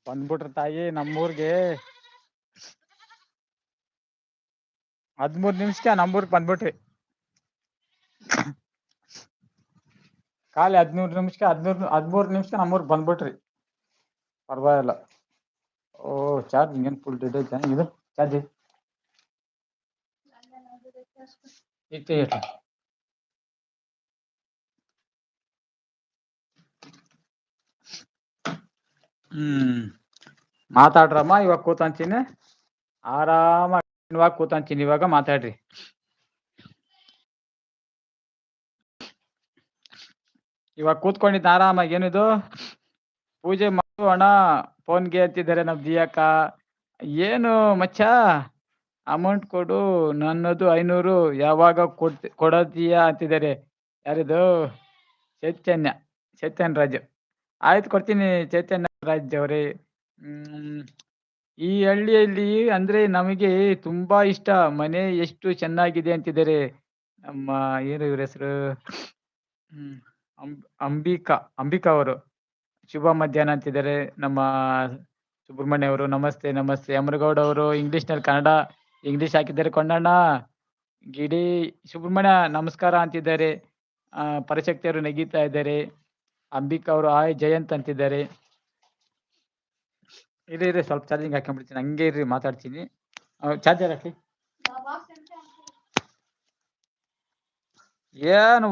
ಬಂದ್ಬಿಟ್ರ ತಾಯಿ ನಮ್ಮೂರ್ಗೆ. 13 ನಿಮಿಷಕ್ಕೆ ನಮ್ಮೂರ್ಗೆ ಬಂದ್ಬಿಟ್ರಿ. ಖಾಲಿ 13 ನಿಮಿಷಕ್ಕೆ ನಮ್ಮೂರ್ಗೆ ಬಂದ್ಬಿಟ್ರಿ. ಪರವಾಗಿಲ್ಲ. ಓ ಚಾರ್ಜಿಂಗ್ ಏನು ಫುಲ್ ಡೆಡ್ ಐತೆ ಇದು ಚಾರ್ಜ್ ಇಟ್ಟೆ ಇಟ್ಟು. ಮಾತಾಡ್ರಮ್ಮ, ಇವಾಗ ಕೂತಂತೀನಿ ಆರಾಮಾಗಿ. ಇವಾಗ ಕೂತಂತೀನಿ, ಇವಾಗ ಮಾತಾಡ್ರಿ. ಇವಾಗ ಕೂತ್ಕೊಂಡಿದ್ದ ಆರಾಮಾಗಿ. ಏನಿದು ಪೂಜೆ ಮಾಡು ಅಣ್ಣ ಫೋನ್ಗೆ ಅಂತಿದ್ದಾರೆ ನಮ್ ದಿಯಕ್ಕ. ಏನು ಮಚ್ಚ ಅಮೌಂಟ್ ಕೊಡು, ನನ್ನದು 500 ಯಾವಾಗ ಕೊಡೋದೀಯಾ ಅಂತಿದ್ದಾರೆ. ಯಾರಿದು? ಚೈತನ್ಯ ರಾಜ್. ಆಯ್ತು ಕೊಡ್ತೀನಿ ಚೈತನ್ಯ ರಾಜ್ ಅವರೇ. ಈ ಹಳ್ಳಿಯಲ್ಲಿ ಅಂದ್ರೆ ನಮಗೆ ತುಂಬಾ ಇಷ್ಟ. ಮನೆ ಎಷ್ಟು ಚೆನ್ನಾಗಿದೆ ಅಂತಿದ್ದಾರೆ. ನಮ್ಮ ಏನು ಇವ್ರ ಹೆಸರು? ಅಂಬಿಕಾ ಅವರು. ಶುಭ ಮಧ್ಯಾಹ್ನ ಅಂತಿದ್ದಾರೆ. ನಮ್ಮ ಸುಬ್ರಹ್ಮಣ್ಯ ಅವರು ನಮಸ್ತೆ ನಮಸ್ತೆ. ಅಮರಗೌಡ ಅವರು ಇಂಗ್ಲಿಷ್ ಹಾಕಿದ್ದಾರೆ. ಕೊಂಡಣ್ಣ ಗಿಡಿ ಸುಬ್ರಹ್ಮಣ್ಯ ನಮಸ್ಕಾರ ಅಂತಿದ್ದಾರೆ. ಪರಶಕ್ತಿ ಅವರು ನಗೀತಾ ಇದ್ದಾರೆ. ಅಂಬಿಕಾ ಅವರು ಹಾಯ್ ಜಯಂತ್ ಅಂತಿದ್ದಾರೆ. ಇರಿ ಸ್ವಲ್ಪ ಚಾರ್ಜಿಂಗ್ ಹಾಕೊಂಡ್ಬಿಡ್ತೀನಿ, ಹಂಗೆ ಇರ್ರಿ ಮಾತಾಡ್ತೀನಿ. ಚಾರ್ಜರ್ ಹಾಕಿ. ಏನು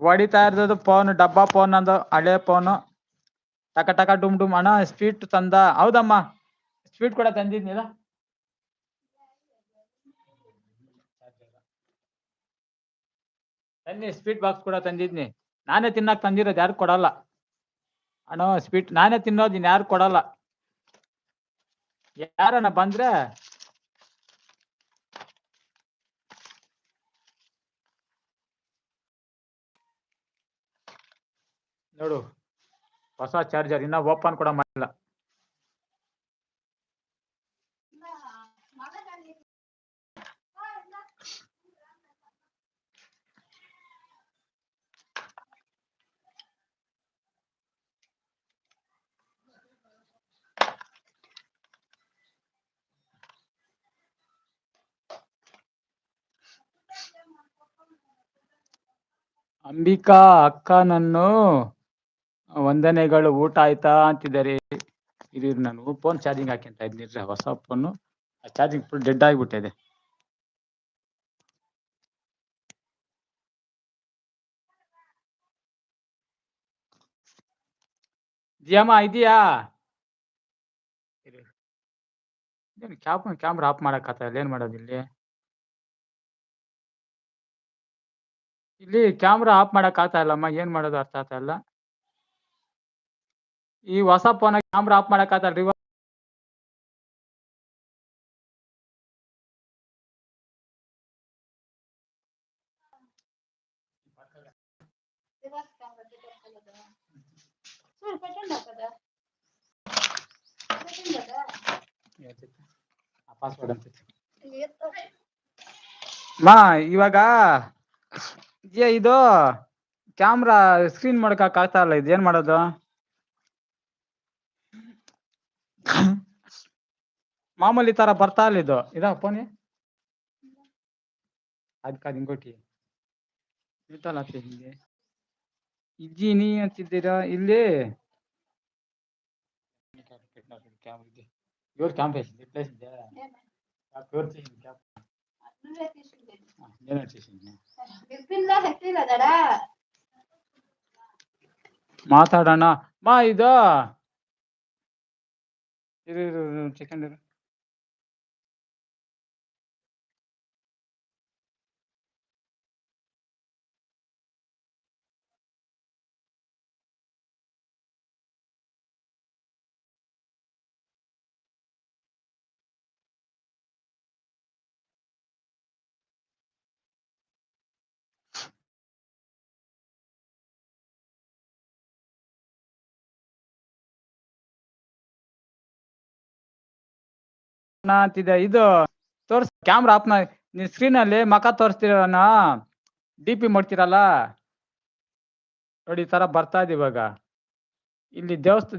ಹೊಡಿತಾ ಇರೋದು ಫೋನ್, ಡಬ್ಬಾ ಫೋನ್, ಅಂದು ಹಳೆ ಫೋನು. ಟಕ ಡುಮ್ ಡುಮ್. ಅಣ್ಣ ಸ್ವೀಟ್ ತಂದ? ಹೌದಮ್ಮ, ಸ್ವೀಟ್ ಕೂಡ ತಂದಿದ್ನಿಲ್ಲ. ತನ್ನಿ, ಸ್ವೀಟ್ ಬಾಕ್ಸ್ ಕೂಡ ತಂದಿದ್ನಿ. ನಾನೇ ತಿನ್ನಕ್ ತಂದಿರೋದು, ಯಾರು ಕೊಡಲ್ಲ ಅಣ್ಣ. ಸ್ವೀಟ್ ನಾನೇ ತಿನ್ನೋದು, ಯಾರು ಕೊಡಲ್ಲ. ಯಾರನ್ನ ಬಂದ್ರೆ ನೋಡು, ಹೊಸ ಚಾರ್ಜರ್ ಇನ್ನ ಓಪನ್ ಕೂಡ ಮಾಡಿಲ್ಲ. ಅಂಬಿಕಾ ಅಕ್ಕ ನನ್ನ ವಂದನೆಗಳು, ಊಟ ಆಯ್ತಾ ಅಂತಿದ್ದಾರೆ. ಇದು ನಾನು ಫೋನ್ ಚಾರ್ಜಿಂಗ್ ಹಾಕಿಂತ ಇದ್ನಿರ್ರಿ, ಹೊಸ ಫೋನು. ಚಾರ್ಜಿಂಗ್ ಫುಲ್ ಡೆಡ್ ಆಗಿಬಿಟ್ಟಿದೆ. ಜಿಯಮ್ಮ ಇದೆಯಾ? ಕ್ಯಾಮ್ರಾ ಆಫ್ ಮಾಡಕ್ ಇಲ್ಲ, ಏನ್ ಮಾಡೋದು ಇಲ್ಲಿ? ಕ್ಯಾಮ್ರಾ ಆಫ್ ಮಾಡಕ್ ಆಗ್ತಾ ಇಲ್ಲಮ್ಮ, ಏನ್ ಮಾಡೋದು ಅರ್ಥ ಆಗ್ತಾ ಇಲ್ಲ. ಈ ಹೊಸ ಫೋನ್ ಕ್ಯಾಮ್ರಾ ಆಫ್ ಮಾಡಕ್ ಆಗ್ತಾ ಇಲ್ಲ. ಇವಾಗ ಇದು ಕ್ಯಾಮ್ರಾ ಸ್ಕ್ರೀನ್ ಮಾಡ್ಕಕ್ ಆಗ್ತಾ ಇಲ್ಲ, ಇದು ಏನ್ ಮಾಡೋದು? ಮಾಮೂಲಿ ತರ ಬರ್ತಾ ಇಲ್ಲ ಇದು. ಇದಾ ಫೋನ್ ಅದಕ್ಕೆ ಇಂಗೋಟಿ ಇರ್ತಲ್ಲ ಹಿಂಗೆ ಇದ್ದೀನಿ ಅಂತಿದ್ದೀರಾ ಇಲ್ಲಿ. ಇವ್ರ ಕ್ಯಾಮ್ರಾ ರಿಪ್ಲೇಸ್ ಇದೆ. ಮಾತಾಡೋಣ ಇದು ಸೆಕೆಂಡ್. ಅಂತಿದೆ. ಇದು ತೋರ್ಸ್ ಕ್ಯಾಮ್ರಾ ಆಫ್ ಮಾಡಿ, ನೀವು ಸ್ಕ್ರೀನ್ ಅಲ್ಲಿ ಮಕ ತೋರಿಸ್ತೀರಣ್ಣ, DP ಮಾಡ್ತೀರಲ್ಲ ನೋಡಿ, ಈ ತರ ಬರ್ತಾ ಇದೆ ಇವಾಗ. ಇಲ್ಲಿ ದೇವಸ್ಥಾನ